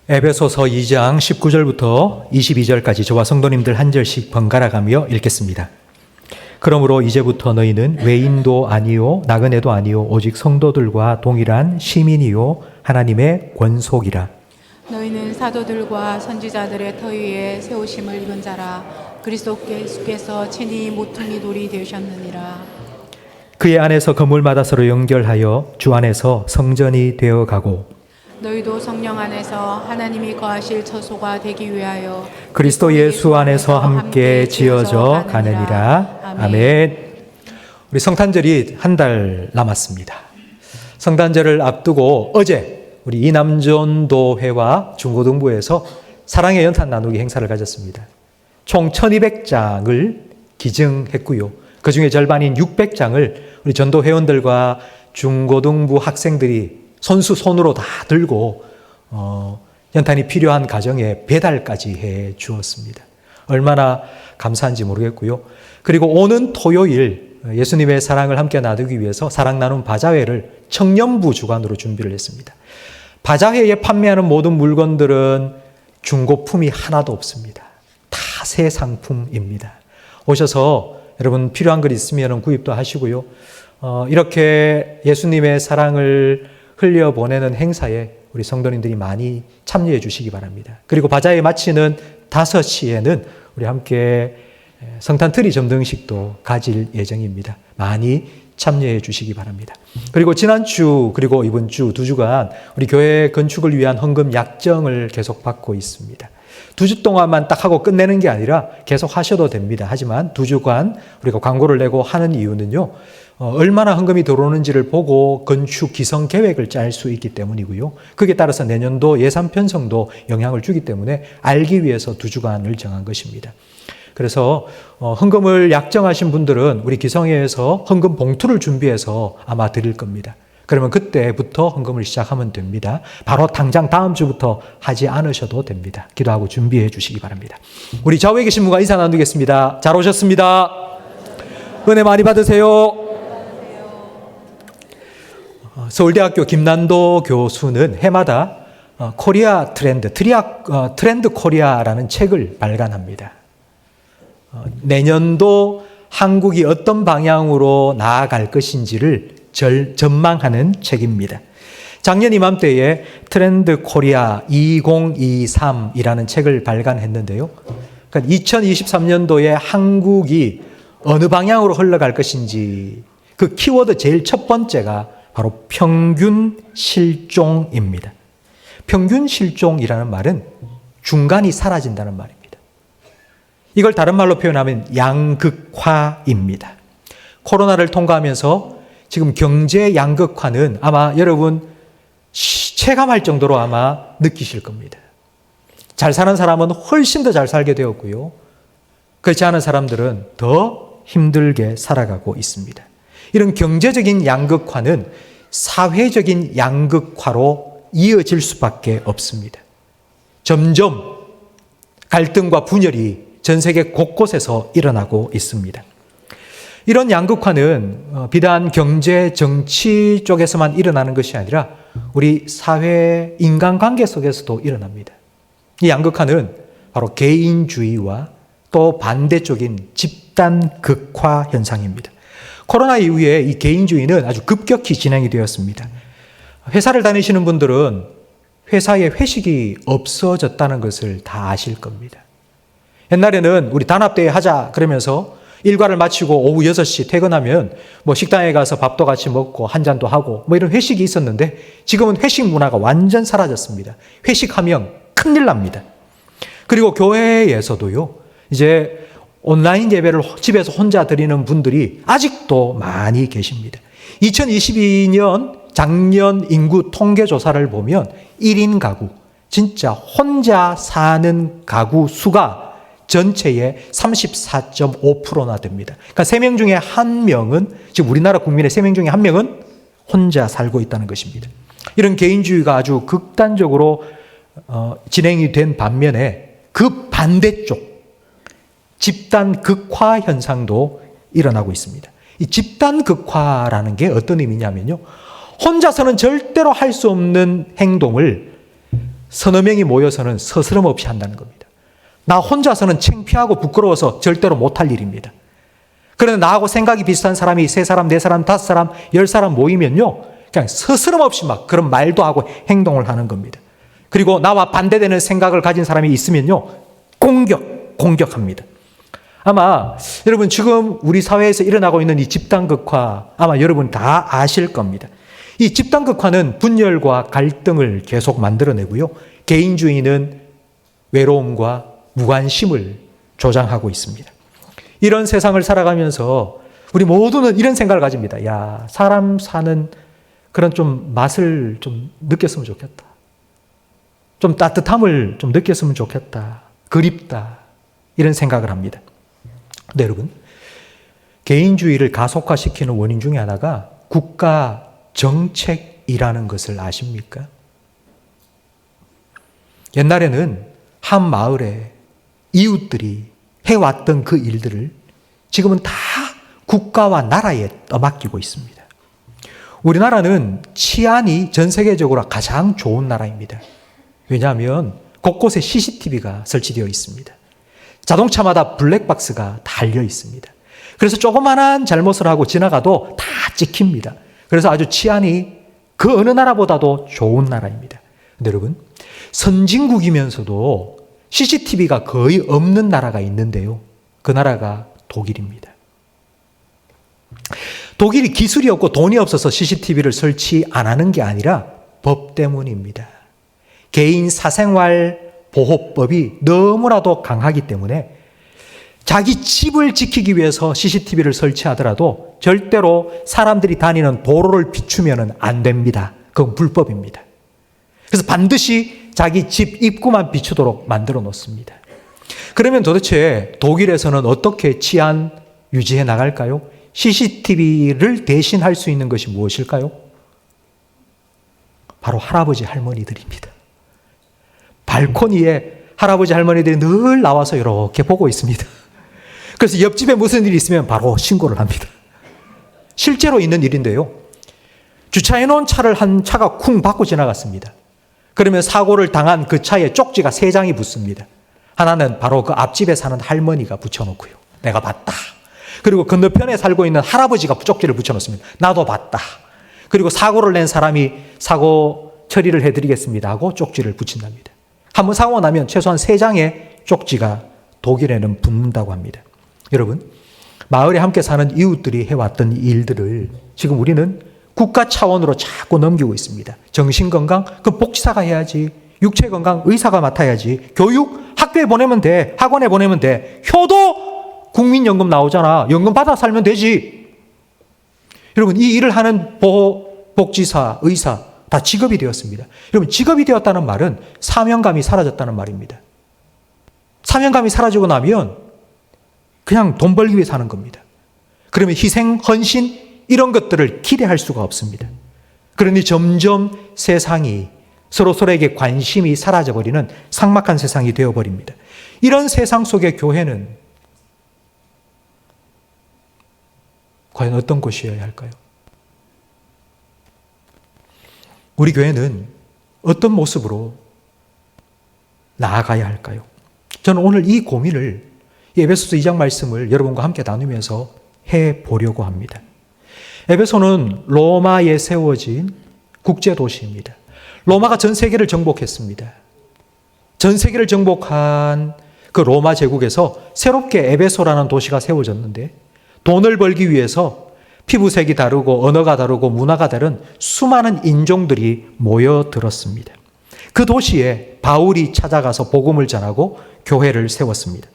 에베소서 2장 19절부터 22절까지 저와 성도님들 한 절씩 번갈아 가며 읽겠습니다. 그러므로 이제부터 너희는 외인도 아니요 나그네도 아니요 오직 성도들과 동일한 시민이요 하나님의 권속이라. 너희는 사도들과 선지자들의 터 위에 세우심을 입은 자라. 그리스도 예수께서 친히 모퉁이 돌이 되셨느니라. 그의 안에서 건물마다 서로 연결하여 주 안에서 성전이 되어가고 너희도 성령 안에서 하나님이 거하실 처소가 되기 위하여 그리스도 예수 안에서 함께 지어져 가느니라. 아멘. 우리 성탄절이 한 달 남았습니다. 성탄절을 앞두고 어제 우리 이남전도회와 중고등부에서 사랑의 연탄 나누기 행사를 가졌습니다. 총 1200장을 기증했고요. 그 중에 절반인 600장을 우리 전도 회원들과 중고등부 학생들이 손수 손으로 다 들고 연탄이 필요한 가정에 배달까지 해 주었습니다. 얼마나 감사한지 모르겠고요. 그리고 오는 토요일 예수님의 사랑을 함께 나누기 위해서 사랑 나눔 바자회를 청년부 주관으로 준비를 했습니다. 바자회에 판매하는 모든 물건들은 중고품이 하나도 없습니다. 다 새 상품입니다. 오셔서 여러분 필요한 것 있으면 구입도 하시고요. 이렇게 예수님의 사랑을 흘려보내는 행사에 우리 성도님들이 많이 참여해 주시기 바랍니다. 그리고 바자회 마치는 5시에는 우리 함께 성탄 트리 점등식도 가질 예정입니다. 많이 참여해 주시기 바랍니다. 그리고 지난주 그리고 이번 주 2주간 우리 교회 건축을 위한 헌금 약정을 계속 받고 있습니다. 2주 동안만 딱 하고 끝내는 게 아니라 계속 하셔도 됩니다. 하지만 2주간 우리가 광고를 내고 하는 이유는요. 얼마나 헌금이 들어오는지를 보고 건축 기성 계획을 짤 수 있기 때문이고요. 그에 따라서 내년도 예산 편성도 영향을 주기 때문에 알기 위해서 2주간을 정한 것입니다. 그래서 헌금을 약정하신 분들은 우리 기성회에서 헌금 봉투를 준비해서 아마 드릴 겁니다. 그러면 그때부터 헌금을 시작하면 됩니다. 바로 당장 다음 주부터 하지 않으셔도 됩니다. 기도하고 준비해 주시기 바랍니다. 우리 좌우에 계신 분과 인사 나누겠습니다. 잘 오셨습니다. 은혜 많이 받으세요. 서울대학교 김난도 교수는 해마다 코리아 트렌드 코리아라는 책을 발간합니다. 내년도 한국이 어떤 방향으로 나아갈 것인지를 전망하는 책입니다. 작년 이맘때에 트렌드 코리아 2023이라는 책을 발간했는데요. 그러니까 2023년도에 한국이 어느 방향으로 흘러갈 것인지 그 키워드 제일 첫 번째가 바로 평균 실종입니다. 평균 실종이라는 말은 중간이 사라진다는 말입니다. 이걸 다른 말로 표현하면 양극화입니다. 코로나를 통과하면서 지금 경제 양극화는 아마 여러분 체감할 정도로 아마 느끼실 겁니다. 잘 사는 사람은 훨씬 더 잘 살게 되었고요. 그렇지 않은 사람들은 더 힘들게 살아가고 있습니다. 이런 경제적인 양극화는 사회적인 양극화로 이어질 수밖에 없습니다. 점점 갈등과 분열이 전 세계 곳곳에서 일어나고 있습니다. 이런 양극화는 비단 경제, 정치 쪽에서만 일어나는 것이 아니라 우리 사회, 인간관계 속에서도 일어납니다. 이 양극화는 바로 개인주의와 또 반대쪽인 집단 극화 현상입니다. 코로나 이후에 이 개인주의는 아주 급격히 진행이 되었습니다. 회사를 다니시는 분들은 회사에 회식이 없어졌다는 것을 다 아실 겁니다. 옛날에는 우리 단합대회 하자 그러면서 일과를 마치고 오후 6시 퇴근하면 식당에 가서 밥도 같이 먹고 한 잔도 하고 이런 회식이 있었는데 지금은 회식 문화가 완전 사라졌습니다. 회식하면 큰일 납니다. 그리고 교회에서도요, 이제 온라인 예배를 집에서 혼자 드리는 분들이 아직도 많이 계십니다. 2022년 작년 인구 통계조사를 보면 1인 가구, 진짜 혼자 사는 가구 수가 전체의 34.5%나 됩니다. 그러니까 3명 중에 1명은, 지금 우리나라 국민의 3명 중에 1명은 혼자 살고 있다는 것입니다. 이런 개인주의가 아주 극단적으로 진행이 된 반면에 그 반대쪽 집단 극화 현상도 일어나고 있습니다. 이 집단 극화라는 게 어떤 의미냐면요. 혼자서는 절대로 할 수 없는 행동을 서너 명이 모여서는 서스럼 없이 한다는 겁니다. 나 혼자서는 창피하고 부끄러워서 절대로 못할 일입니다. 그런데 나하고 생각이 비슷한 사람이 3사람, 4사람, 5사람, 10사람 모이면요, 그냥 서스럼 없이 막 그런 말도 하고 행동을 하는 겁니다. 그리고 나와 반대되는 생각을 가진 사람이 있으면요, 공격합니다. 아마 여러분 지금 우리 사회에서 일어나고 있는 이 집단극화 아마 여러분 다 아실 겁니다. 이 집단극화는 분열과 갈등을 계속 만들어내고요, 개인주의는 외로움과 무관심을 조장하고 있습니다. 이런 세상을 살아가면서 우리 모두는 이런 생각을 가집니다. 야, 사람 사는 그런 좀 맛을 좀 느꼈으면 좋겠다. 좀 따뜻함을 좀 느꼈으면 좋겠다. 그립다. 이런 생각을 합니다. 근데 여러분, 개인주의를 가속화시키는 원인 중에 하나가 국가 정책이라는 것을 아십니까? 옛날에는 한 마을에 이웃들이 해왔던 그 일들을 지금은 다 국가와 나라에 떠맡기고 있습니다. 우리나라는 치안이 전 세계적으로 가장 좋은 나라입니다. 왜냐하면 곳곳에 CCTV가 설치되어 있습니다. 자동차마다 블랙박스가 달려 있습니다. 그래서 조그만한 잘못을 하고 지나가도 다 찍힙니다. 그래서 아주 치안이 그 어느 나라보다도 좋은 나라입니다. 근데 여러분, 선진국이면서도 CCTV가 거의 없는 나라가 있는데요. 그 나라가 독일입니다. 독일이 기술이 없고 돈이 없어서 CCTV를 설치 안 하는 게 아니라 법 때문입니다. 개인 사생활 보호법이 너무나도 강하기 때문에 자기 집을 지키기 위해서 CCTV를 설치하더라도 절대로 사람들이 다니는 도로를 비추면 안 됩니다. 그건 불법입니다. 그래서 반드시 자기 집 입구만 비추도록 만들어 놓습니다. 그러면 도대체 독일에서는 어떻게 치안 유지해 나갈까요? CCTV를 대신할 수 있는 것이 무엇일까요? 바로 할아버지 할머니들입니다. 발코니에 할아버지 할머니들이 늘 나와서 이렇게 보고 있습니다. 그래서 옆집에 무슨 일이 있으면 바로 신고를 합니다. 실제로 있는 일인데요. 주차해 놓은 차를 한 차가 쿵 받고 지나갔습니다. 그러면 사고를 당한 그 차에 쪽지가 3장이 붙습니다. 하나는 바로 그 앞집에 사는 할머니가 붙여놓고요. 내가 봤다. 그리고 건너편에 살고 있는 할아버지가 쪽지를 붙여놓습니다. 나도 봤다. 그리고 사고를 낸 사람이 사고 처리를 해드리겠습니다 하고 쪽지를 붙인답니다. 한번 사고가 나면 최소한 3장의 쪽지가 독일에는 붙는다고 합니다. 여러분, 마을에 함께 사는 이웃들이 해왔던 일들을 지금 우리는 국가 차원으로 자꾸 넘기고 있습니다. 정신건강? 그럼 복지사가 해야지. 육체건강? 의사가 맡아야지. 교육? 학교에 보내면 돼. 학원에 보내면 돼. 효도? 국민연금 나오잖아. 연금 받아 살면 되지. 여러분, 이 일을 하는 복지사, 의사 다 직업이 되었습니다. 여러분, 직업이 되었다는 말은 사명감이 사라졌다는 말입니다. 사명감이 사라지고 나면 그냥 돈 벌기 위해서 하는 겁니다. 그러면 희생, 헌신 이런 것들을 기대할 수가 없습니다. 그러니 점점 세상이 서로에게 관심이 사라져버리는 삭막한 세상이 되어버립니다. 이런 세상 속의 교회는 과연 어떤 곳이어야 할까요? 우리 교회는 어떤 모습으로 나아가야 할까요? 저는 오늘 이 고민을 에베소서 2장 말씀을 여러분과 함께 나누면서 해보려고 합니다. 에베소는 로마에 세워진 국제도시입니다. 로마가 전 세계를 정복했습니다. 전 세계를 정복한 그 로마 제국에서 새롭게 에베소라는 도시가 세워졌는데 돈을 벌기 위해서 피부색이 다르고 언어가 다르고 문화가 다른 수많은 인종들이 모여들었습니다. 그 도시에 바울이 찾아가서 복음을 전하고 교회를 세웠습니다.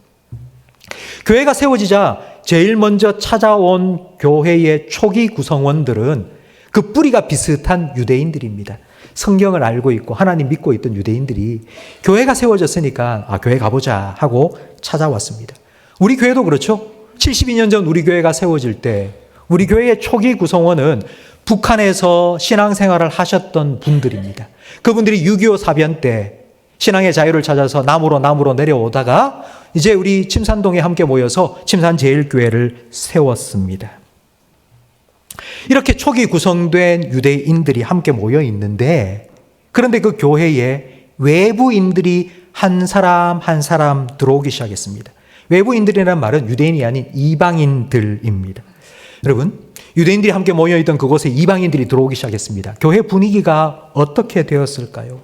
교회가 세워지자 제일 먼저 찾아온 교회의 초기 구성원들은 그 뿌리가 비슷한 유대인들입니다. 성경을 알고 있고 하나님 믿고 있던 유대인들이 교회가 세워졌으니까 교회 가보자 하고 찾아왔습니다. 우리 교회도 그렇죠. 72년 전 우리 교회가 세워질 때 우리 교회의 초기 구성원은 북한에서 신앙생활을 하셨던 분들입니다. 그분들이 6.25 사변 때 신앙의 자유를 찾아서 남으로 내려오다가 이제 우리 침산동에 함께 모여서 침산제일교회를 세웠습니다. 이렇게 초기 구성된 유대인들이 함께 모여 있는데 그런데 그 교회에 외부인들이 한 사람 한 사람 들어오기 시작했습니다. 외부인들이라는 말은 유대인이 아닌 이방인들입니다. 여러분, 유대인들이 함께 모여있던 그곳에 이방인들이 들어오기 시작했습니다. 교회 분위기가 어떻게 되었을까요?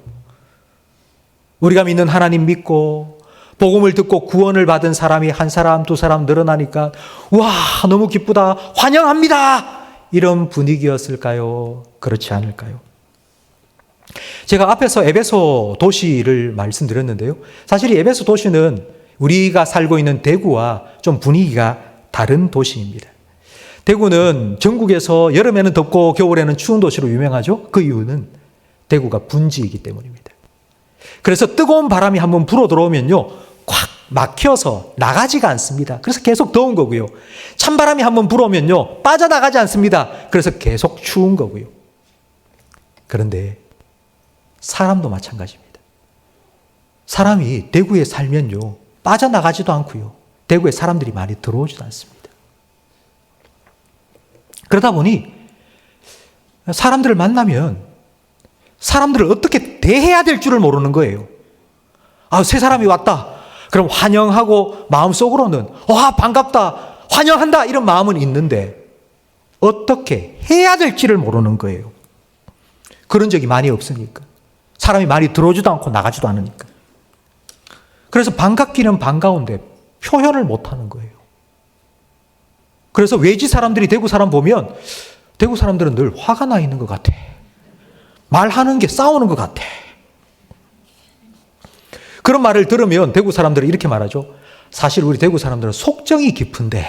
우리가 믿는 하나님 믿고 복음을 듣고 구원을 받은 사람이 한 사람 두 사람 늘어나니까 와, 너무 기쁘다, 환영합니다, 이런 분위기였을까요? 그렇지 않을까요? 제가 앞에서 에베소 도시를 말씀드렸는데요. 사실 이 에베소 도시는 우리가 살고 있는 대구와 좀 분위기가 다른 도시입니다. 대구는 전국에서 여름에는 덥고 겨울에는 추운 도시로 유명하죠. 그 이유는 대구가 분지이기 때문입니다. 그래서 뜨거운 바람이 한번 불어 들어오면요, 꽉 막혀서 나가지가 않습니다. 그래서 계속 더운 거고요. 찬바람이 한번 불어오면요, 빠져나가지 않습니다. 그래서 계속 추운 거고요. 그런데 사람도 마찬가지입니다. 사람이 대구에 살면요, 빠져나가지도 않고요, 대구에 사람들이 많이 들어오지도 않습니다. 그러다 보니 사람들을 만나면 사람들을 어떻게 대해야 될 줄을 모르는 거예요. 아, 새 사람이 왔다. 그럼 환영하고 마음속으로는 와, 반갑다, 환영한다, 이런 마음은 있는데 어떻게 해야 될지를 모르는 거예요. 그런 적이 많이 없으니까. 사람이 많이 들어오지도 않고 나가지도 않으니까. 그래서 반갑기는 반가운데 표현을 못하는 거예요. 그래서 외지 사람들이 대구 사람 보면 대구 사람들은 늘 화가 나 있는 것 같아. 말하는 게 싸우는 것 같아. 그런 말을 들으면 대구 사람들은 이렇게 말하죠. 사실 우리 대구 사람들은 속정이 깊은데,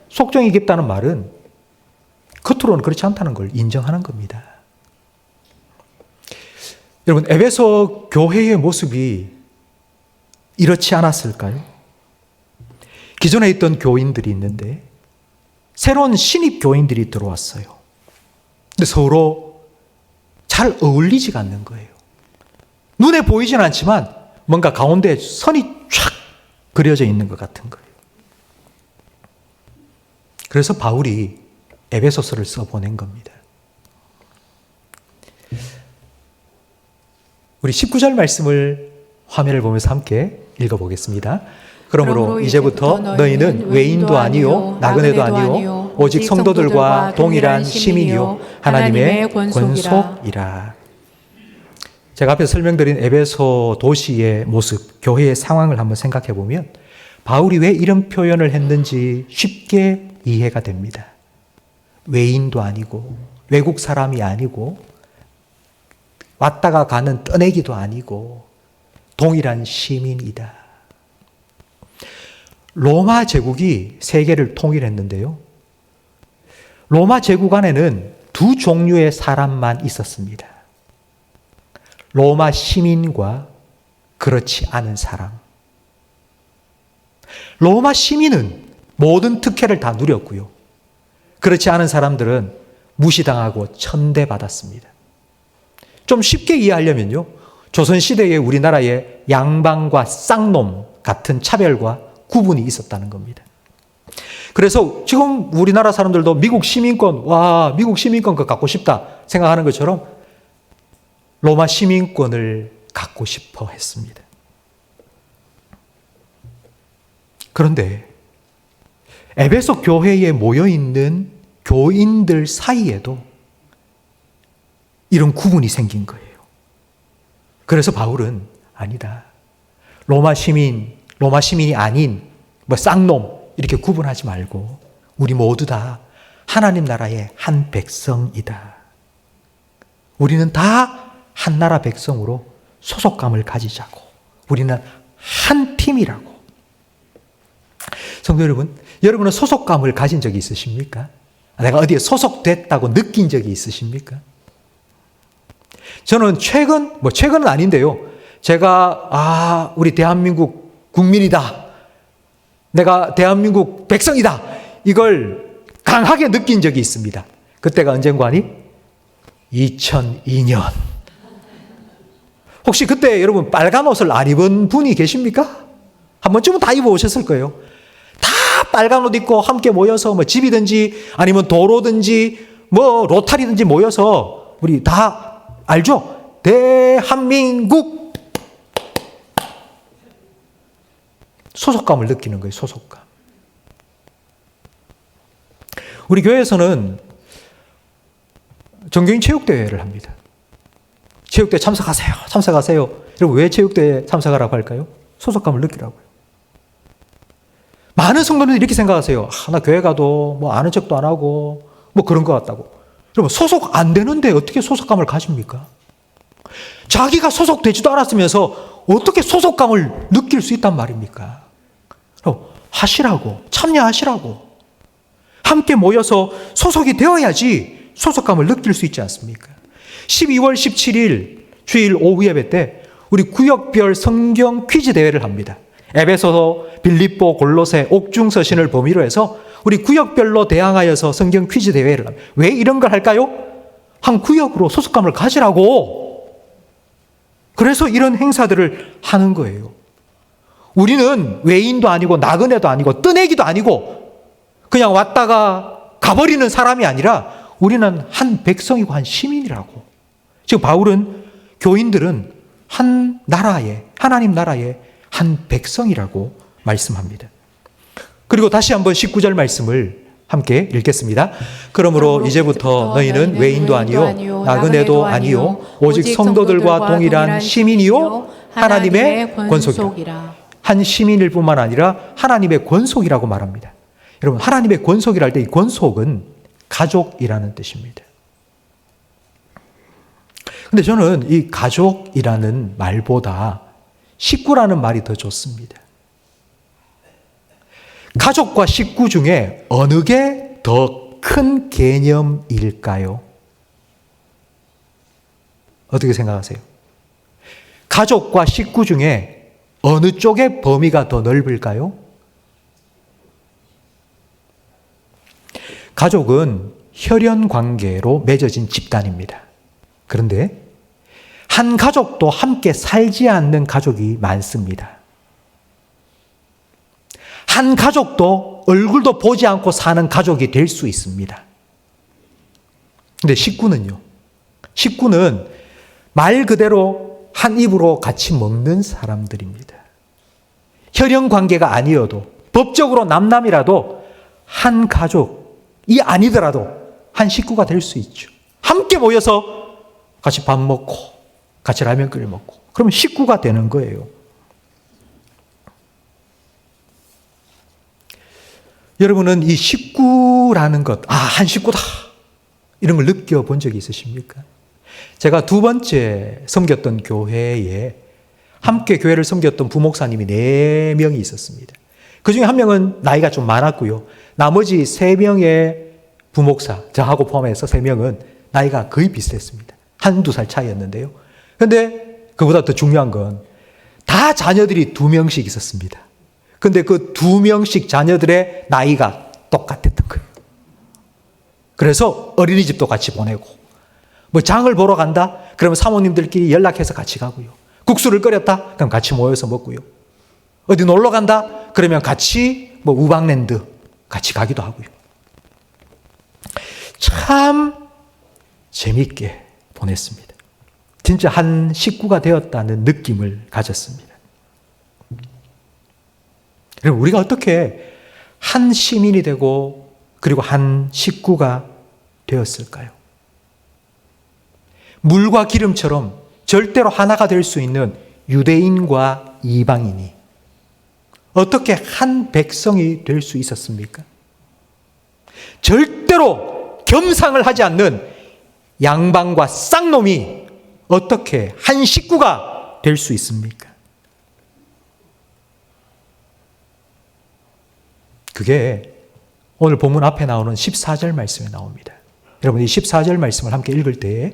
속정이 깊다는 말은 겉으로는 그렇지 않다는 걸 인정하는 겁니다. 여러분, 에베소 교회의 모습이 이렇지 않았을까요? 기존에 있던 교인들이 있는데 새로운 신입 교인들이 들어왔어요. 근데 서로 잘 어울리지가 않는 거예요. 눈에 보이진 않지만 뭔가 가운데 선이 쫙 그려져 있는 것 같은 거예요. 그래서 바울이 에베소서를 써보낸 겁니다. 우리 19절 말씀을 화면을 보면서 함께 읽어보겠습니다. 그러므로 이제부터 너희는 외인도 아니요 나그네도 아니요 오직 성도들과 동일한 시민이요 하나님의 권속이라. 제가 앞에서 설명드린 에베소 도시의 모습, 교회의 상황을 한번 생각해 보면 바울이 왜 이런 표현을 했는지 쉽게 이해가 됩니다. 외인도 아니고 외국 사람이 아니고 왔다가 가는 떠내기도 아니고 동일한 시민이다. 로마 제국이 세계를 통일했는데요. 로마 제국 안에는 두 종류의 사람만 있었습니다. 로마 시민과 그렇지 않은 사람. 로마 시민은 모든 특혜를 다 누렸고요. 그렇지 않은 사람들은 무시당하고 천대받았습니다. 좀 쉽게 이해하려면요, 조선시대에 우리나라의 양반과 쌍놈 같은 차별과 구분이 있었다는 겁니다. 그래서 지금 우리나라 사람들도 미국 시민권, 와, 미국 시민권 그거 갖고 싶다 생각하는 것처럼 로마 시민권을 갖고 싶어 했습니다. 그런데 에베소 교회에 모여있는 교인들 사이에도 이런 구분이 생긴 거예요. 그래서 바울은 아니다. 로마 시민이 아닌 뭐 쌍놈 이렇게 구분하지 말고 우리 모두 다 하나님 나라의 한 백성이다. 우리는 다 한 나라 백성으로 소속감을 가지자고. 우리는 한 팀이라고. 성도 여러분, 여러분은 소속감을 가진 적이 있으십니까? 내가 어디에 소속됐다고 느낀 적이 있으십니까? 저는 최근은 아닌데요. 제가, 우리 대한민국 국민이다. 내가 대한민국 백성이다. 이걸 강하게 느낀 적이 있습니다. 그때가 언젠가니? 2002년. 혹시 그때 여러분 빨간 옷을 안 입은 분이 계십니까? 한 번쯤은 다 입어 오셨을 거예요. 다 빨간 옷 입고 함께 모여서 뭐 집이든지 아니면 도로든지 뭐 로타리든지 모여서 우리 다 알죠? 대한민국 소속감을 느끼는 거예요. 소속감. 우리 교회에서는 정교인 체육대회를 합니다. 체육대회 참석하세요. 참석하세요. 여러분 왜 체육대회 참석하라고 할까요? 소속감을 느끼라고요. 많은 성도들이 이렇게 생각하세요. 나 교회 가도 뭐 아는 척도 안 하고 뭐 그런 것 같다고. 여러분 소속 안 되는데 어떻게 소속감을 가집니까? 자기가 소속되지도 않았으면서 어떻게 소속감을 느낄 수 있단 말입니까? 하시라고, 참여하시라고. 함께 모여서 소속이 되어야지 소속감을 느낄 수 있지 않습니까? 12월 17일 주일 오후 예배 때 우리 구역별 성경 퀴즈 대회를 합니다. 에베소서, 빌립보, 골로새, 옥중서신을 범위로 해서 우리 구역별로 대항하여서 성경 퀴즈 대회를 합니다. 왜 이런 걸 할까요? 한 구역으로 소속감을 가지라고. 그래서 이런 행사들을 하는 거예요. 우리는 외인도 아니고 나그네도 아니고 뜨내기도 아니고 그냥 왔다가 가버리는 사람이 아니라 우리는 한 백성이고 한 시민이라고. 지금 바울은 교인들은 한 나라의, 하나님 나라의 한 백성이라고 말씀합니다. 그리고 다시 한번 19절 말씀을 함께 읽겠습니다. 그러므로 이제부터 너희는 외인도 아니요 나그네도 아니요 오직 성도들과 동일한 시민이요 하나님의 권속이라. 한 시민일 뿐만 아니라 하나님의 권속이라고 말합니다. 여러분 하나님의 권속이라 할 때 이 권속은 가족이라는 뜻입니다. 근데 저는 이 가족이라는 말보다 식구라는 말이 더 좋습니다. 가족과 식구 중에 어느 게 더 큰 개념일까요? 어떻게 생각하세요? 가족과 식구 중에 어느 쪽의 범위가 더 넓을까요? 가족은 혈연 관계로 맺어진 집단입니다. 그런데 한 가족도 함께 살지 않는 가족이 많습니다. 한 가족도 얼굴도 보지 않고 사는 가족이 될 수 있습니다. 근데 식구는요? 식구는 말 그대로 한 입으로 같이 먹는 사람들입니다. 혈연 관계가 아니어도 법적으로 남남이라도 한 가족이 아니더라도 한 식구가 될 수 있죠. 함께 모여서 같이 밥 먹고 같이 라면 끓여 먹고 그러면 식구가 되는 거예요. 여러분은 이 식구라는 것, 한 식구다 이런 걸 느껴본 적이 있으십니까? 제가 두 번째 섬겼던 교회에 함께 교회를 섬겼던 부목사님이 4명이 있었습니다. 그 중에 한 명은 나이가 좀 많았고요. 나머지 3명의 부목사, 저하고 포함해서 3명은 나이가 거의 비슷했습니다. 한두 살 차이였는데요. 그런데 그보다 더 중요한 건 다 자녀들이 2명씩 있었습니다. 근데 그 2명씩 자녀들의 나이가 똑같았던 거예요. 그래서 어린이집도 같이 보내고, 뭐 장을 보러 간다? 그러면 사모님들끼리 연락해서 같이 가고요. 국수를 끓였다? 그럼 같이 모여서 먹고요. 어디 놀러 간다? 그러면 같이 뭐 우방랜드 같이 가기도 하고요. 참 재밌게 보냈습니다. 진짜 한 식구가 되었다는 느낌을 가졌습니다. 여러분, 우리가 어떻게 한 시민이 되고 그리고 한 식구가 되었을까요? 물과 기름처럼 절대로 하나가 될 수 있는 유대인과 이방인이 어떻게 한 백성이 될 수 있었습니까? 절대로 겸상을 하지 않는 양반과 쌍놈이 어떻게 한 식구가 될 수 있습니까? 그게 오늘 본문 앞에 나오는 14절 말씀에 나옵니다. 여러분, 이 14절 말씀을 함께 읽을 때에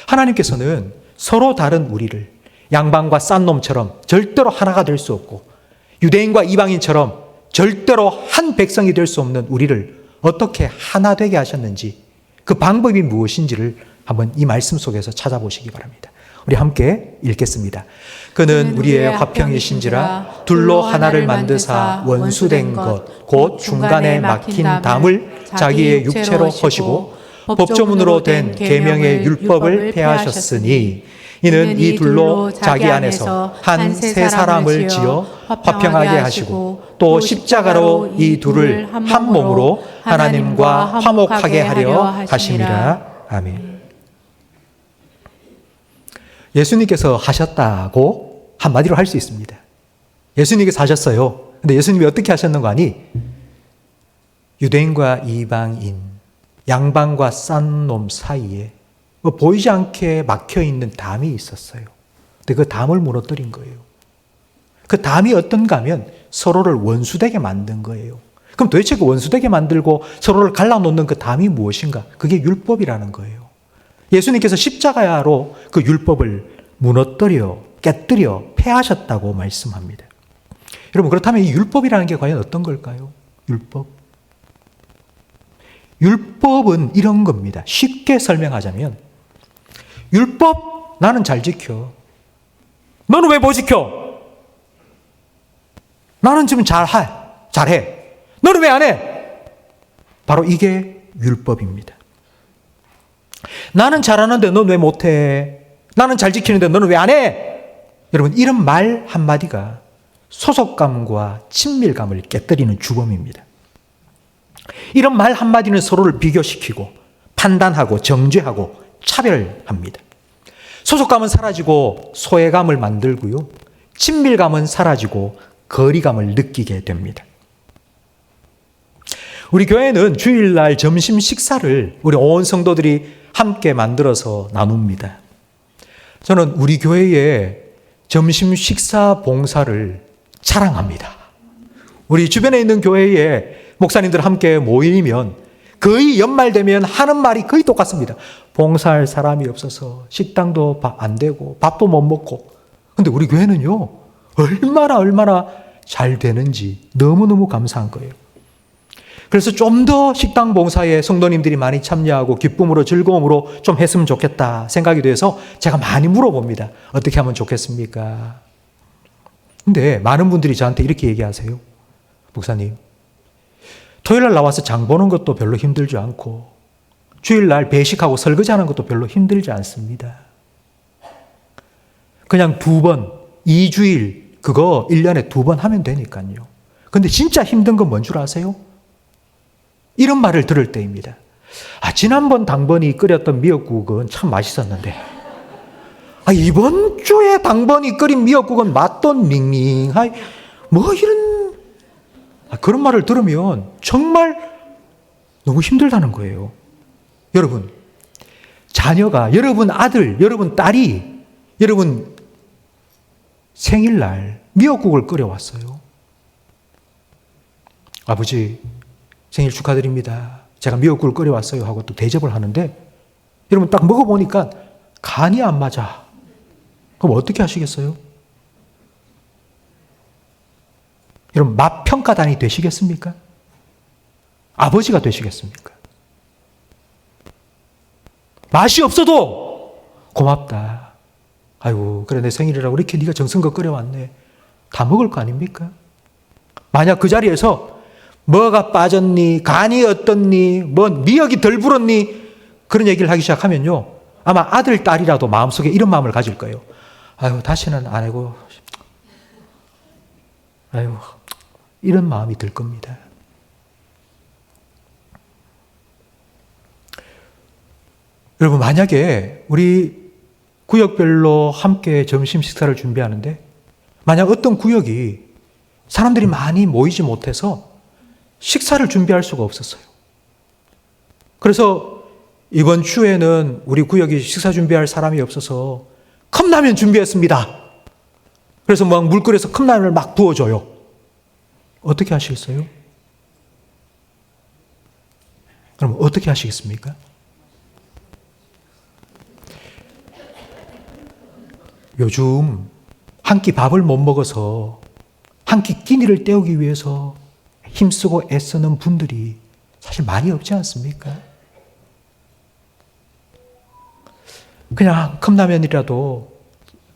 하나님께서는 서로 다른 우리를 양반과 싼놈처럼 절대로 하나가 될 수 없고 유대인과 이방인처럼 절대로 한 백성이 될 수 없는 우리를 어떻게 하나 되게 하셨는지 그 방법이 무엇인지를 한번 이 말씀 속에서 찾아보시기 바랍니다. 우리 함께 읽겠습니다. 그는 우리의 화평이신지라 둘로 하나를 만드사 원수된 것 곧 중간에 막힌 담을 자기의 육체로 허시고 법조문으로 된 계명의 율법을 폐하셨으니 이는 이 둘로 자기 안에서 한 세 사람을 지어 화평하게 하시고 또 십자가로 이 둘을 한 몸으로 하나님과 화목하게 하려 하심이라. 아멘. 예수님께서 하셨다고 한마디로 할 수 있습니다. 예수님께서 하셨어요. 근데 예수님이 어떻게 하셨는 거 아니? 유대인과 이방인, 양반과 싼 놈 사이에 보이지 않게 막혀있는 담이 있었어요. 근데 그 담을 무너뜨린 거예요. 그 담이 어떤가 하면 서로를 원수되게 만든 거예요. 그럼 도대체 그 원수되게 만들고 서로를 갈라놓는 그 담이 무엇인가? 그게 율법이라는 거예요. 예수님께서 십자가로 그 율법을 무너뜨려, 깨뜨려, 폐하셨다고 말씀합니다. 여러분, 그렇다면 이 율법이라는 게 과연 어떤 걸까요? 율법. 율법은 이런 겁니다. 쉽게 설명하자면 율법 나는 잘 지켜. 너는 왜 못 지켜? 나는 지금 잘해. 너는 왜 안 해? 바로 이게 율법입니다. 나는 잘하는데 넌 왜 못해? 나는 잘 지키는데 너는 왜 안 해? 여러분, 이런 말 한마디가 소속감과 친밀감을 깨뜨리는 주범입니다. 이런 말 한마디는 서로를 비교시키고 판단하고 정죄하고 차별합니다. 소속감은 사라지고 소외감을 만들고요. 친밀감은 사라지고 거리감을 느끼게 됩니다. 우리 교회는 주일날 점심 식사를 우리 온 성도들이 함께 만들어서 나눕니다. 저는 우리 교회의 점심 식사 봉사를 자랑합니다. 우리 주변에 있는 교회에 목사님들 함께 모이면 거의 연말 되면 하는 말이 거의 똑같습니다. 봉사할 사람이 없어서 식당도 안 되고 밥도 못 먹고. 근데 우리 교회는요, 얼마나 잘 되는지 너무너무 감사한 거예요. 그래서 좀 더 식당 봉사에 성도님들이 많이 참여하고 기쁨으로 즐거움으로 좀 했으면 좋겠다 생각이 돼서 제가 많이 물어봅니다. 어떻게 하면 좋겠습니까? 근데 많은 분들이 저한테 이렇게 얘기하세요. 목사님, 토요일날 나와서 장 보는 것도 별로 힘들지 않고 주일날 배식하고 설거지하는 것도 별로 힘들지 않습니다. 그냥 2번, 2주일 그거 1년에 2번 하면 되니까요. 근데 진짜 힘든 건 뭔 줄 아세요? 이런 말을 들을 때입니다. 지난번 당번이 끓였던 미역국은 참 맛있었는데 이번 주에 당번이 끓인 미역국은 맛도 밍밍하이 뭐 이런 그런 말을 들으면 정말 너무 힘들다는 거예요. 여러분, 자녀가 여러분 아들, 여러분 딸이 여러분 생일날 미역국을 끓여왔어요. 아버지 생일 축하드립니다. 제가 미역국을 끓여왔어요 하고 또 대접을 하는데 여러분 딱 먹어보니까 간이 안 맞아. 그럼 어떻게 하시겠어요? 여러분 맛 평가단이 되시겠습니까? 아버지가 되시겠습니까? 맛이 없어도 고맙다. 아이고 그래 내 생일이라고 이렇게 네가 정성껏 끓여왔네. 다 먹을 거 아닙니까? 만약 그 자리에서 뭐가 빠졌니? 간이 어떻니? 뭐 미역이 덜 불었니? 그런 얘기를 하기 시작하면요. 아마 아들, 딸이라도 마음속에 이런 마음을 가질 거예요. 아유, 다시는 안 하고, 아유, 이런 마음이 들 겁니다. 여러분, 만약에 우리 구역별로 함께 점심 식사를 준비하는데, 만약 어떤 구역이 사람들이 많이 모이지 못해서 식사를 준비할 수가 없었어요. 그래서 이번 주에는 우리 구역이 식사 준비할 사람이 없어서 컵라면 준비했습니다. 그래서 막 물 끓여서 컵라면을 막 부어줘요. 어떻게 하시겠어요? 그럼 어떻게 하시겠습니까? 요즘 한 끼 밥을 못 먹어서 한 끼 끼니를 때우기 위해서 힘쓰고 애쓰는 분들이 사실 많이 없지 않습니까? 그냥 컵라면이라도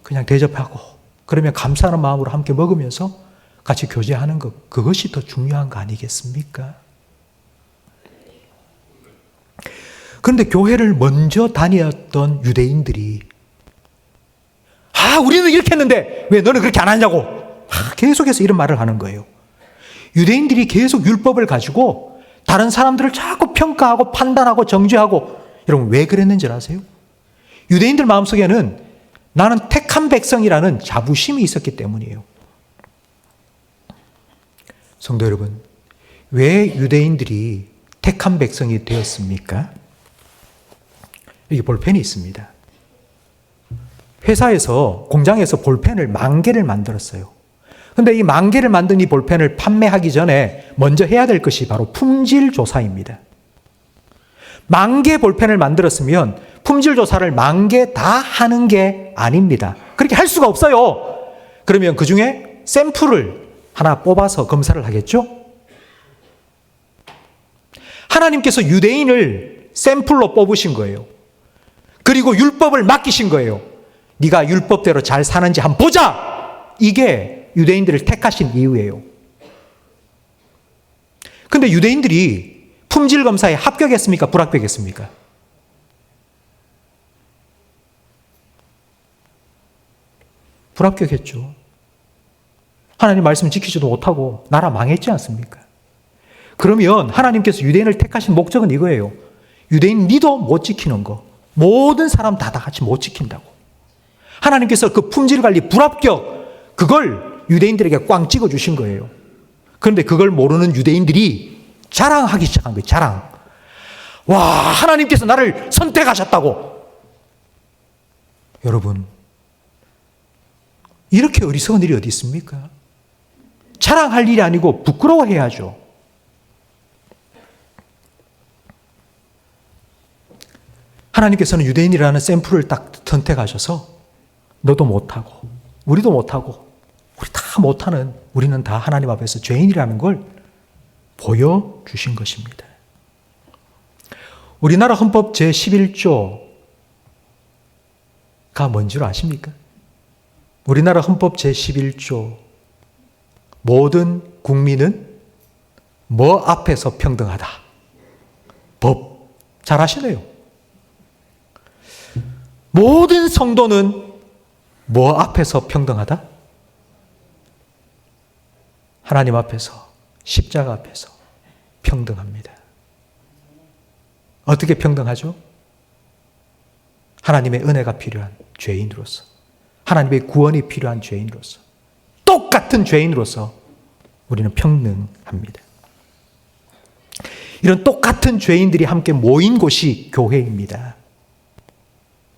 그냥 대접하고 그러면 감사하는 마음으로 함께 먹으면서 같이 교제하는 것, 그것이 더 중요한 거 아니겠습니까? 그런데 교회를 먼저 다녔던 유대인들이 우리는 이렇게 했는데 왜 너는 그렇게 안 하냐고 계속해서 이런 말을 하는 거예요. 유대인들이 계속 율법을 가지고 다른 사람들을 자꾸 평가하고 판단하고 정죄하고, 여러분 왜 그랬는지 아세요? 유대인들 마음속에는 나는 택한 백성이라는 자부심이 있었기 때문이에요. 성도 여러분, 왜 유대인들이 택한 백성이 되었습니까? 여기 볼펜이 있습니다. 회사에서, 공장에서 볼펜을 10,000개를 만들었어요. 근데 이 10,000개를 만든 이 볼펜을 판매하기 전에 먼저 해야 될 것이 바로 품질 조사입니다. 10,000개 볼펜을 만들었으면 품질 조사를 10,000개 다 하는 게 아닙니다. 그렇게 할 수가 없어요. 그러면 그 중에 샘플을 하나 뽑아서 검사를 하겠죠? 하나님께서 유대인을 샘플로 뽑으신 거예요. 그리고 율법을 맡기신 거예요. 네가 율법대로 잘 사는지 한번 보자! 이게 유대인들을 택하신 이유예요. 근데 유대인들이 품질 검사에 합격했습니까? 불합격했습니까? 불합격했죠. 하나님 말씀 지키지도 못하고 나라 망했지 않습니까? 그러면 하나님께서 유대인을 택하신 목적은 이거예요. 유대인 니도 못 지키는 거, 모든 사람 다 같이 못 지킨다고. 하나님께서 그 품질 관리 불합격, 그걸 유대인들에게 꽝 찍어주신 거예요. 그런데 그걸 모르는 유대인들이 자랑하기 시작한 거예요. 자랑. 와, 하나님께서 나를 선택하셨다고. 여러분, 이렇게 어리석은 일이 어디 있습니까? 자랑할 일이 아니고 부끄러워해야죠. 하나님께서는 유대인이라는 샘플을 딱 선택하셔서 너도 못하고 우리도 못하고 우리 다 못하는, 우리는 다 하나님 앞에서 죄인이라는 걸 보여주신 것입니다. 우리나라 헌법 제11조가 뭔 줄 아십니까? 우리나라 헌법 제11조, 모든 국민은 뭐 앞에서 평등하다. 법. 잘 아시네요. 모든 성도는 뭐 앞에서 평등하다? 하나님 앞에서, 십자가 앞에서 평등합니다. 어떻게 평등하죠? 하나님의 은혜가 필요한 죄인으로서, 하나님의 구원이 필요한 죄인으로서, 똑같은 죄인으로서 우리는 평등합니다. 이런 똑같은 죄인들이 함께 모인 곳이 교회입니다.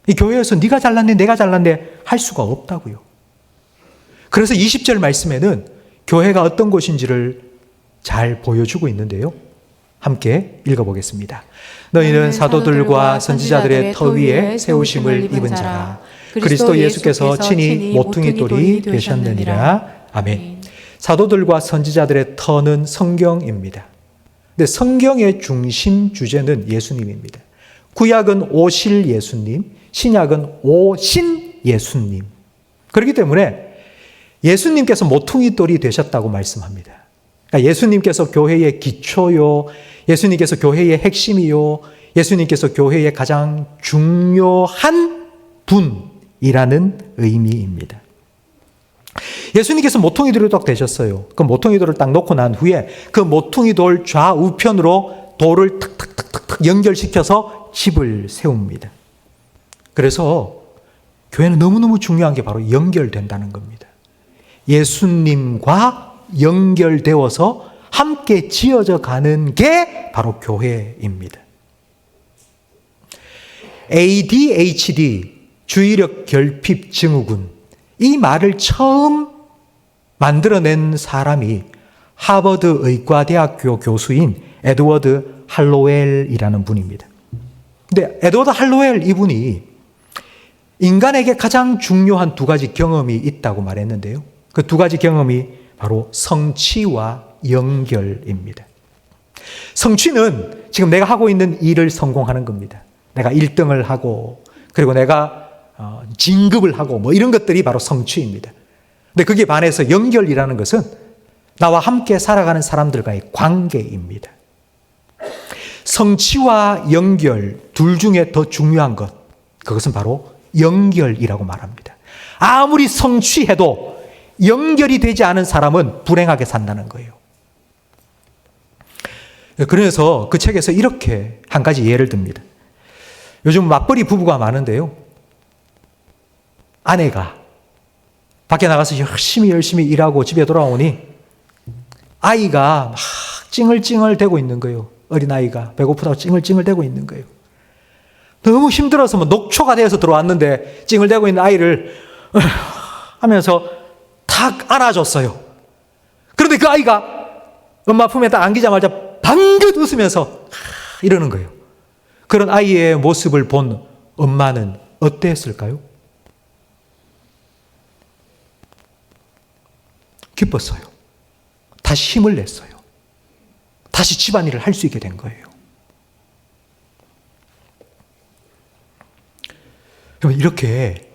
이 교회에서 네가 잘났네, 내가 잘났네 할 수가 없다고요. 그래서 20절 말씀에는 교회가 어떤 곳인지를 잘 보여주고 있는데요. 함께 읽어보겠습니다. 너희는 사도들과 선지자들의 터 위에 세우심을 입은 자라. 그리스도 예수께서 친히 모퉁이 돌이 되셨느니라. 아멘. 사도들과 선지자들의 터는 성경입니다. 근데 성경의 중심 주제는 예수님입니다. 구약은 오실 예수님, 신약은 오신 예수님. 그렇기 때문에 예수님께서 모퉁이 돌이 되셨다고 말씀합니다. 그러니까 예수님께서 교회의 기초요, 예수님께서 교회의 핵심이요, 예수님께서 교회의 가장 중요한 분이라는 의미입니다. 예수님께서 모퉁이 돌이 딱 되셨어요. 그 모퉁이 돌을 딱 놓고 난 후에 그 모퉁이 돌 좌우편으로 돌을 탁탁탁탁 연결시켜서 집을 세웁니다. 그래서 교회는 너무너무 중요한 게 바로 연결된다는 겁니다. 예수님과 연결되어서 함께 지어져 가는 게 바로 교회입니다. ADHD, 주의력 결핍 증후군, 이 말을 처음 만들어낸 사람이 하버드 의과대학교 교수인 에드워드 할로웰이라는 분입니다. 근데 에드워드 할로웰 이분이 인간에게 가장 중요한 2가지 경험이 있다고 말했는데요. 그 2가지 경험이 바로 성취와 연결입니다. 성취는 지금 내가 하고 있는 일을 성공하는 겁니다. 내가 1등을 하고, 그리고 내가 진급을 하고, 뭐 이런 것들이 바로 성취입니다. 근데 거기에 반해서 연결이라는 것은 나와 함께 살아가는 사람들과의 관계입니다. 성취와 연결 둘 중에 더 중요한 것, 그것은 바로 연결이라고 말합니다. 아무리 성취해도 연결이 되지 않은 사람은 불행하게 산다는 거예요. 그래서 그 책에서 이렇게 한 가지 예를 듭니다. 요즘 맞벌이 부부가 많은데요. 아내가 밖에 나가서 열심히 일하고 집에 돌아오니 아이가 막 찡얼찡얼 대고 있는 거예요. 어린아이가 배고프다고 찡얼찡얼 대고 있는 거예요. 너무 힘들어서 녹초가 되어서 들어왔는데 찡얼대고 있는 아이를 하면서 탁 안아줬어요. 그런데 그 아이가 엄마 품에 딱 안기자마자 방긋 웃으면서 이러는 거예요. 그런 아이의 모습을 본 엄마는 어땠을까요? 기뻤어요. 다시 힘을 냈어요. 다시 집안일을 할 수 있게 된 거예요. 이렇게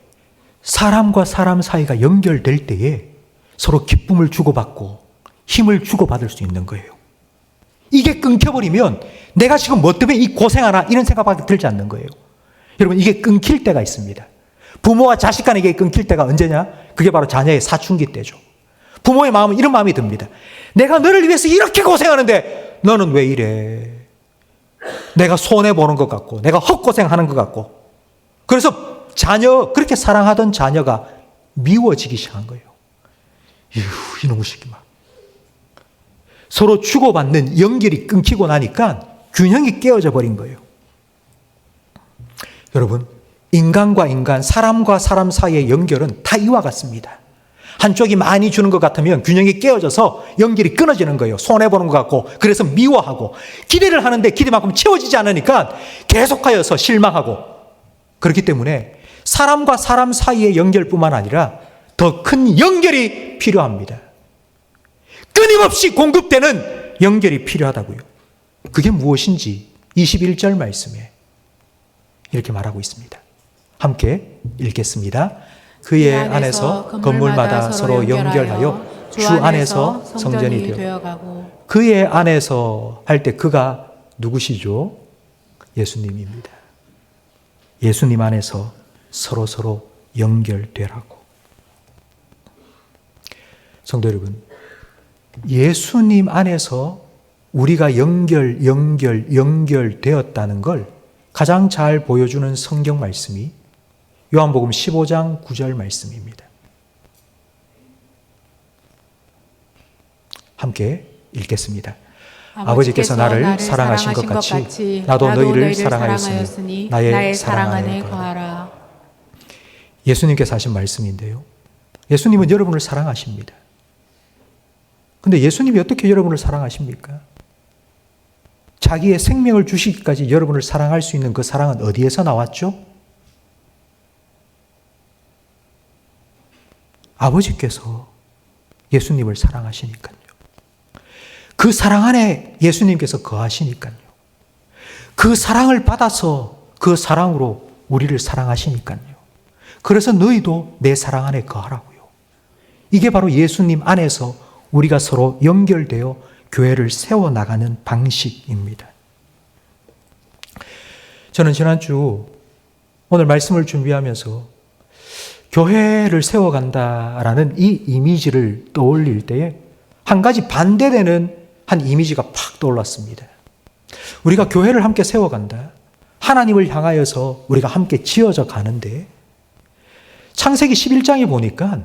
사람과 사람 사이가 연결될 때에 서로 기쁨을 주고받고 힘을 주고받을 수 있는 거예요. 이게 끊겨버리면 내가 지금 뭐 때문에 이 고생하나 이런 생각밖에 들지 않는 거예요. 여러분, 이게 끊길 때가 있습니다. 부모와 자식 간에 이게 끊길 때가 언제냐? 그게 바로 자녀의 사춘기 때죠. 부모의 마음은 이런 마음이 듭니다. 내가 너를 위해서 이렇게 고생하는데 너는 왜 이래? 내가 손해보는 것 같고 내가 헛고생하는 것 같고, 그래서 그렇게 사랑하던 자녀가 미워지기 시작한 거예요. 이놈의 새끼 막. 서로 주고받는 연결이 끊기고 나니까 균형이 깨어져 버린 거예요. 여러분, 인간과 인간, 사람과 사람 사이의 연결은 다 이와 같습니다. 한쪽이 많이 주는 것 같으면 균형이 깨어져서 연결이 끊어지는 거예요. 손해보는 것 같고, 그래서 미워하고, 기대를 하는데 기대만큼 채워지지 않으니까 계속하여서 실망하고, 그렇기 때문에 사람과 사람 사이의 연결뿐만 아니라 더 큰 연결이 필요합니다. 끊임없이 공급되는 연결이 필요하다고요. 그게 무엇인지 21절 말씀에 이렇게 말하고 있습니다. 함께 읽겠습니다. 그의 안에서 건물마다 서로 연결하여 주 안에서 성전이 되어가고. 그의 안에서 할 때 그가 누구시죠? 예수님입니다. 예수님 안에서 서로 연결되라고. 성도 여러분, 예수님 안에서 우리가 연결되었다는 걸 가장 잘 보여주는 성경 말씀이 요한복음 15장 9절 말씀입니다. 함께 읽겠습니다. 아버지께서 나를 사랑하신 것 같이 나도 너희를 사랑하였으니 나의 사랑 안에 거하라. 예수님께서 하신 말씀인데요. 예수님은 여러분을 사랑하십니다. 근데 예수님이 어떻게 여러분을 사랑하십니까? 자기의 생명을 주시기까지 여러분을 사랑할 수 있는 그 사랑은 어디에서 나왔죠? 아버지께서 예수님을 사랑하시니까요. 그 사랑 안에 예수님께서 거하시니까요. 그 사랑을 받아서 그 사랑으로 우리를 사랑하시니까요. 그래서 너희도 내 사랑 안에 거하라고요. 이게 바로 예수님 안에서 우리가 서로 연결되어 교회를 세워나가는 방식입니다. 저는 지난주 오늘 말씀을 준비하면서 교회를 세워간다라는 이 이미지를 떠올릴 때에 한 가지 반대되는 한 이미지가 팍 떠올랐습니다. 우리가 교회를 함께 세워간다. 하나님을 향하여서 우리가 함께 지어져 가는데 창세기 11장에 보니까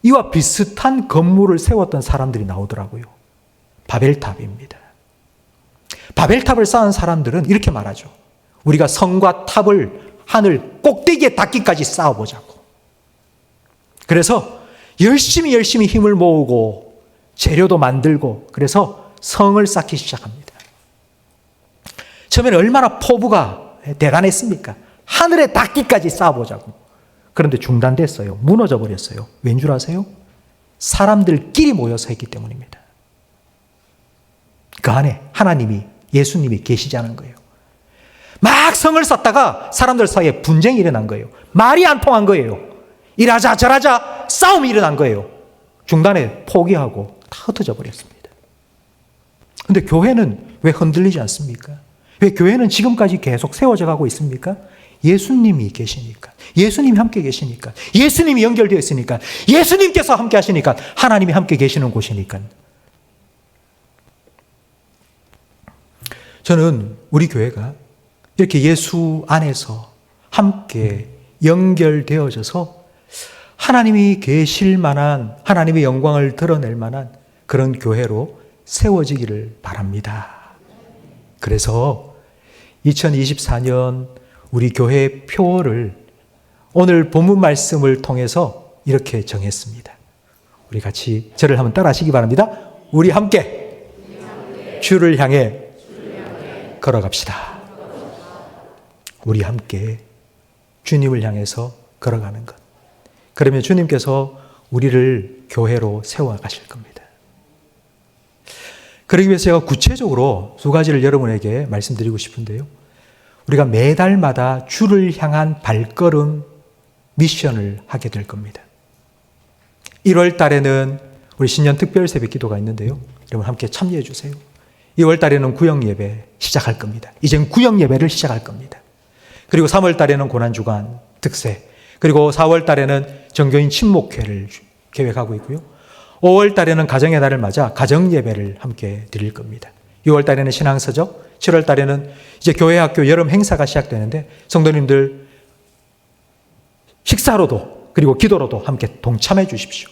이와 비슷한 건물을 세웠던 사람들이 나오더라고요. 바벨탑입니다. 바벨탑을 쌓은 사람들은 이렇게 말하죠. 우리가 성과 탑을 하늘 꼭대기에 닿기까지 쌓아보자고. 그래서 열심히 힘을 모으고 재료도 만들고 그래서 성을 쌓기 시작합니다. 처음에는 얼마나 포부가 대단했습니까? 하늘에 닿기까지 쌓아보자고. 그런데 중단됐어요. 무너져 버렸어요. 왠 줄 아세요? 사람들끼리 모여서 했기 때문입니다. 그 안에 하나님이, 예수님이 계시지 않은 거예요. 막 성을 쌓다가 사람들 사이에 분쟁이 일어난 거예요. 말이 안 통한 거예요. 이러자 저러자 싸움이 일어난 거예요. 중단에 포기하고 다 흩어져 버렸습니다. 그런데 교회는 왜 흔들리지 않습니까? 왜 교회는 지금까지 계속 세워져 가고 있습니까? 예수님이 계시니까, 예수님이 함께 계시니까, 예수님이 연결되어 있으니까, 예수님께서 함께 하시니까, 하나님이 함께 계시는 곳이니까. 저는 우리 교회가 이렇게 예수 안에서 함께 연결되어져서 하나님이 계실 만한, 하나님의 영광을 드러낼 만한 그런 교회로 세워지기를 바랍니다. 그래서 2024년 우리 교회의 표어를 오늘 본문 말씀을 통해서 이렇게 정했습니다. 우리 같이 저를 한번 따라 하시기 바랍니다. 우리 함께 주를 향해 걸어갑시다. 우리 함께 주님을 향해서 걸어가는 것. 그러면 주님께서 우리를 교회로 세워가실 겁니다. 그러기 위해서 제가 구체적으로 두 가지를 여러분에게 말씀드리고 싶은데요. 우리가 매달마다 주를 향한 발걸음 미션을 하게 될 겁니다. 1월 달에는 우리 신년 특별 새벽 기도가 있는데요. 여러분 함께 참여해 주세요. 2월 달에는 구역 예배 시작할 겁니다. 이젠 구역 예배를 시작할 겁니다. 그리고 3월 달에는 고난주간 특세, 그리고 4월 달에는 정교인 친목회를 계획하고 있고요. 5월 달에는 가정의 날을 맞아 가정 예배를 함께 드릴 겁니다. 6월 달에는 신앙서적, 7월 달에는 이제 교회 학교 여름 행사가 시작되는데 성도님들 식사로도 그리고 기도로도 함께 동참해 주십시오.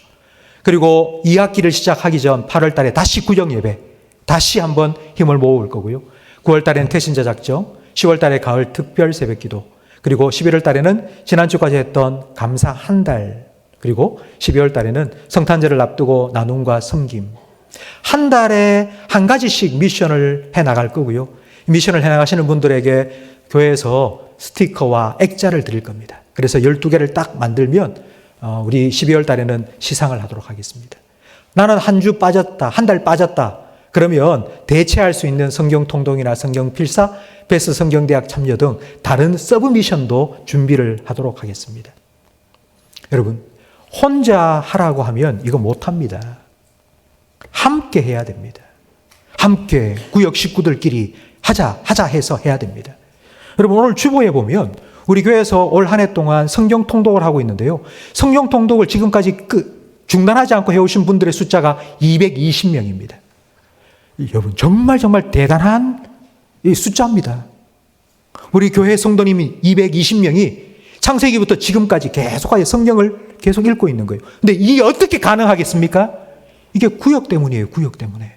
그리고 2학기를 시작하기 전 8월 달에 다시 구역 예배, 다시 한번 힘을 모을 거고요. 9월 달에는 태신자 작정, 10월 달에 가을 특별 새벽 기도, 그리고 11월 달에는 지난주까지 했던 감사 한 달, 그리고 12월 달에는 성탄절을 앞두고 나눔과 섬김. 한 달에 한 가지씩 미션을 해나갈 거고요. 미션을 해나가시는 분들에게 교회에서 스티커와 액자를 드릴 겁니다. 그래서 12개를 딱 만들면 우리 12월 달에는 시상을 하도록 하겠습니다. 나는 한 주 빠졌다, 한 달 빠졌다. 그러면 대체할 수 있는 성경 통독이나 성경 필사, 베스 성경대학 참여 등 다른 서브 미션도 준비를 하도록 하겠습니다. 여러분, 혼자 하라고 하면 이거 못합니다. 함께 해야 됩니다. 함께 구역 식구들끼리 하자 해서 해야 됩니다. 여러분, 오늘 주보에 보면 우리 교회에서 올 한 해 동안 성경 통독을 하고 있는데요. 성경 통독을 지금까지 중단하지 않고 해오신 분들의 숫자가 220명입니다. 여러분, 정말 대단한 이 숫자입니다. 우리 교회 성도님이 220명이 창세기부터 지금까지 계속하여 성경을 계속 읽고 있는 거예요. 근데 이게 어떻게 가능하겠습니까? 이게 구역 때문이에요. 구역 때문에.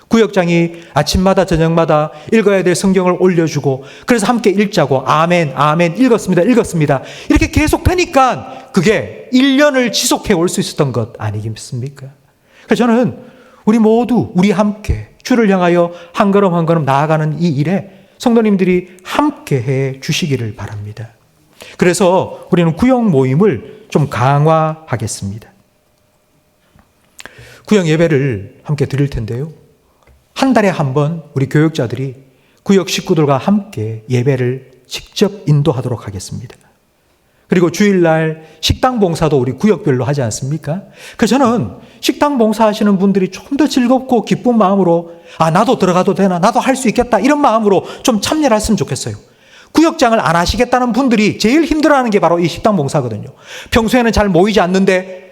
구역장이 아침마다 저녁마다 읽어야 될 성경을 올려주고 그래서 함께 읽자고 아멘 읽었습니다 이렇게 계속 되니까 그게 1년을 지속해 올 수 있었던 것 아니겠습니까? 그래서 저는 우리 모두 우리 함께 주를 향하여 한 걸음 한 걸음 나아가는 이 일에 성도님들이 함께 해 주시기를 바랍니다. 그래서 우리는 구역 모임을 좀 강화하겠습니다. 구역 예배를 함께 드릴 텐데요. 한 달에 한 번 우리 교역자들이 구역 식구들과 함께 예배를 직접 인도하도록 하겠습니다. 그리고 주일날 식당 봉사도 우리 구역별로 하지 않습니까? 그래서 저는 식당 봉사하시는 분들이 좀 더 즐겁고 기쁜 마음으로 나도 들어가도 되나, 나도 할 수 있겠다 이런 마음으로 좀 참여를 했으면 좋겠어요. 구역장을 안 하시겠다는 분들이 제일 힘들어하는 게 바로 이 식당 봉사거든요. 평소에는 잘 모이지 않는데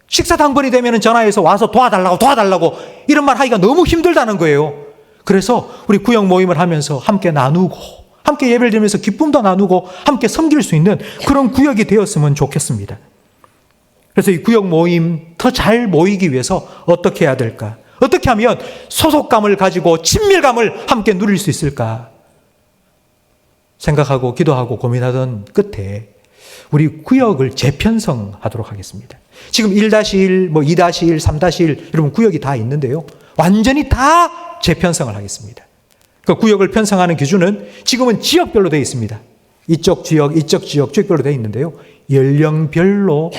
식사 당번이 되면 전화해서 와서 도와달라고 이런 말 하기가 너무 힘들다는 거예요. 그래서 우리 구역 모임을 하면서 함께 나누고 함께 예배를 드리면서 기쁨도 나누고 함께 섬길 수 있는 그런 구역이 되었으면 좋겠습니다. 그래서 이 구역 모임 더 잘 모이기 위해서 어떻게 해야 될까? 어떻게 하면 소속감을 가지고 친밀감을 함께 누릴 수 있을까? 생각하고 기도하고 고민하던 끝에 우리 구역을 재편성하도록 하겠습니다. 지금 1-1, 2-1, 3-1 이런 구역이 다 있는데요. 완전히 다 재편성을 하겠습니다. 그 구역을 편성하는 기준은 지금은 지역별로 되어 있습니다. 이쪽 지역, 지역별로 되어 있는데요. 연령별로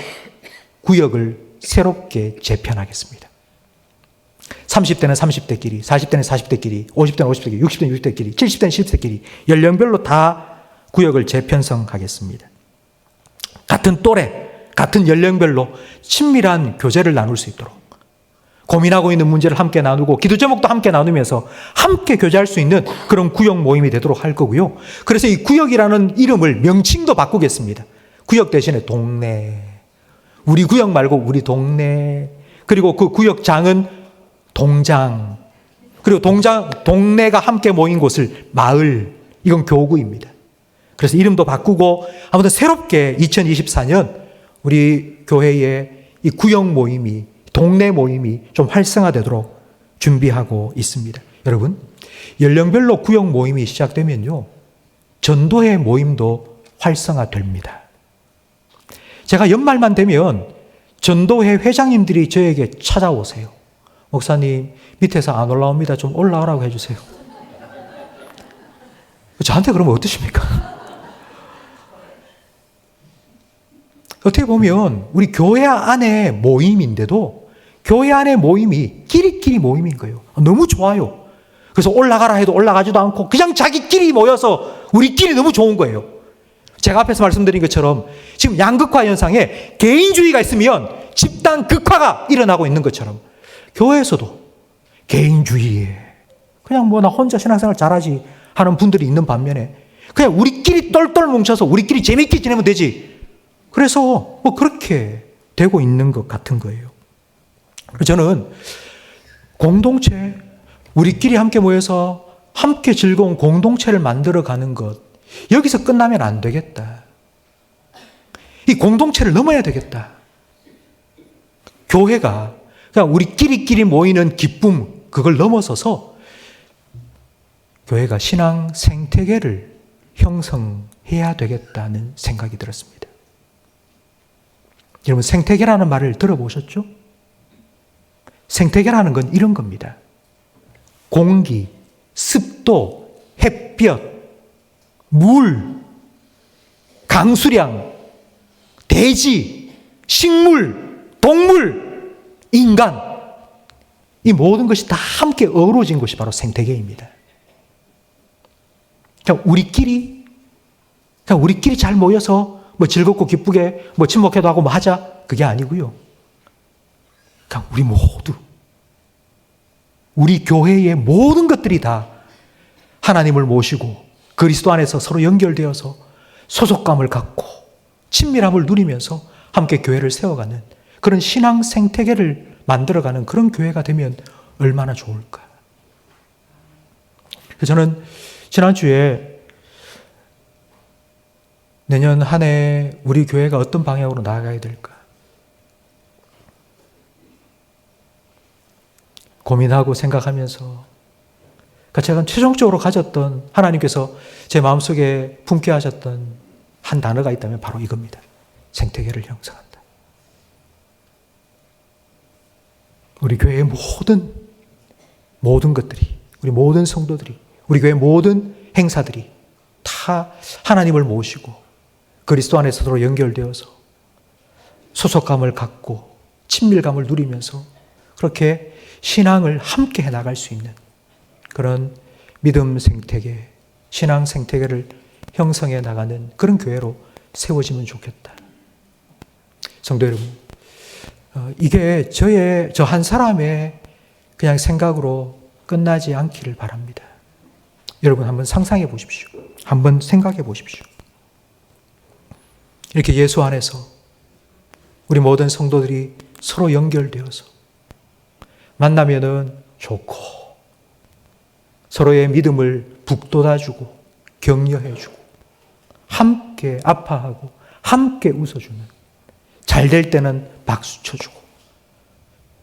구역을 새롭게 재편하겠습니다. 30대는 30대끼리, 40대는 40대끼리, 50대는 50대끼리, 60대는 60대끼리, 70대는 70대끼리 연령별로 다 구역을 재편성하겠습니다. 같은 또래, 같은 연령별로 친밀한 교제를 나눌 수 있도록 고민하고 있는 문제를 함께 나누고 기도 제목도 함께 나누면서 함께 교제할 수 있는 그런 구역 모임이 되도록 할 거고요. 그래서 이 구역이라는 이름을 명칭도 바꾸겠습니다. 구역 대신에 동네. 우리 구역 말고 우리 동네. 그리고 그 구역장은 동장. 그리고 동네가 함께 모인 곳을 마을. 이건 교구입니다. 그래서 이름도 바꾸고 아무튼 새롭게 2024년 우리 교회의 이 구역 모임이 동네 모임이 좀 활성화되도록 준비하고 있습니다. 여러분, 연령별로 구역 모임이 시작되면요, 전도회 모임도 활성화됩니다. 제가 연말만 되면 전도회 회장님들이 저에게 찾아오세요. 목사님, 밑에서 안 올라옵니다. 좀 올라오라고 해주세요. 저한테 그러면 어떠십니까? 어떻게 보면 우리 교회 안에 모임인데도 교회 안에 모임이 끼리끼리 모임인 거예요. 너무 좋아요. 그래서 올라가라 해도 올라가지도 않고 그냥 자기끼리 모여서 우리끼리 너무 좋은 거예요. 제가 앞에서 말씀드린 것처럼 지금 양극화 현상에 개인주의가 있으면 집단 극화가 일어나고 있는 것처럼 교회에서도 개인주의에 그냥 뭐 나 혼자 신앙생활 잘하지 하는 분들이 있는 반면에 그냥 우리끼리 똘똘 뭉쳐서 우리끼리 재밌게 지내면 되지. 그래서 뭐 그렇게 되고 있는 것 같은 거예요. 저는 공동체, 우리끼리 함께 모여서 함께 즐거운 공동체를 만들어가는 것, 여기서 끝나면 안 되겠다. 이 공동체를 넘어야 되겠다. 교회가 그냥 우리끼리 모이는 기쁨, 그걸 넘어서서 교회가 신앙 생태계를 형성해야 되겠다는 생각이 들었습니다. 여러분, 생태계라는 말을 들어보셨죠? 생태계라는 건 이런 겁니다. 공기, 습도, 햇볕, 물, 강수량, 대지, 식물, 동물, 인간, 이 모든 것이 다 함께 어우러진 것이 바로 생태계입니다. 그냥 우리끼리 잘 모여서 뭐 즐겁고 기쁘게 뭐 친목회도 하고 뭐 하자, 그게 아니고요. 그냥 우리 모두, 우리 교회의 모든 것들이 다 하나님을 모시고 그리스도 안에서 서로 연결되어서 소속감을 갖고 친밀함을 누리면서 함께 교회를 세워가는 그런 신앙 생태계를 만들어가는 그런 교회가 되면 얼마나 좋을까. 저는 지난주에 내년 한 해 우리 교회가 어떤 방향으로 나아가야 될까 고민하고 생각하면서, 그러니까 제가 최종적으로 가졌던, 하나님께서 제 마음속에 품게 하셨던 한 단어가 있다면 바로 이겁니다. 생태계를 형성한다. 우리 교회의 모든 것들이, 우리 모든 성도들이, 우리 교회의 모든 행사들이 다 하나님을 모시고 그리스도 안에서 서로 연결되어서 소속감을 갖고 친밀감을 누리면서 그렇게 신앙을 함께 해나갈 수 있는 그런 믿음 생태계, 신앙 생태계를 형성해 나가는 그런 교회로 세워지면 좋겠다. 성도 여러분, 이게 저 한 사람의 그냥 생각으로 끝나지 않기를 바랍니다. 여러분 한번 상상해 보십시오. 한번 생각해 보십시오. 이렇게 예수 안에서 우리 모든 성도들이 서로 연결되어서 만나면은 좋고 서로의 믿음을 북돋아주고 격려해주고 함께 아파하고 함께 웃어주는, 잘 될 때는 박수 쳐주고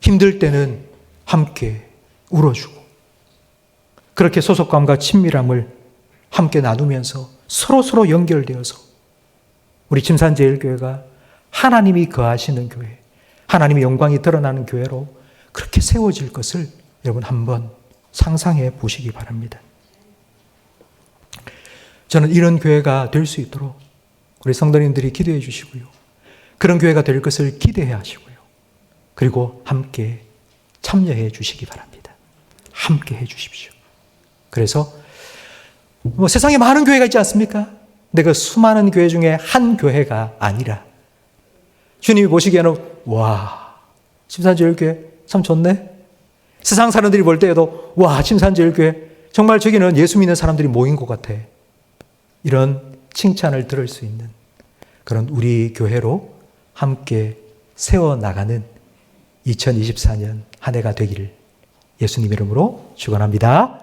힘들 때는 함께 울어주고 그렇게 소속감과 친밀함을 함께 나누면서 서로 연결되어서 우리 침산제일교회가 하나님이 거하시는 교회, 하나님의 영광이 드러나는 교회로 그렇게 세워질 것을 여러분 한번 상상해 보시기 바랍니다. 저는 이런 교회가 될 수 있도록 우리 성도님들이 기도해 주시고요. 그런 교회가 될 것을 기대해 하시고요. 그리고 함께 참여해 주시기 바랍니다. 함께 해 주십시오. 그래서 뭐 세상에 많은 교회가 있지 않습니까? 근데 그 수많은 교회 중에 한 교회가 아니라 주님이 보시기에는 와, 침산제일교회 참 좋네. 세상 사람들이 볼 때에도 와, 침산제일교회 정말 저기는 예수 믿는 사람들이 모인 것 같아. 이런 칭찬을 들을 수 있는 그런 우리 교회로 함께 세워나가는 2024년 한 해가 되기를 예수님 이름으로 축원합니다.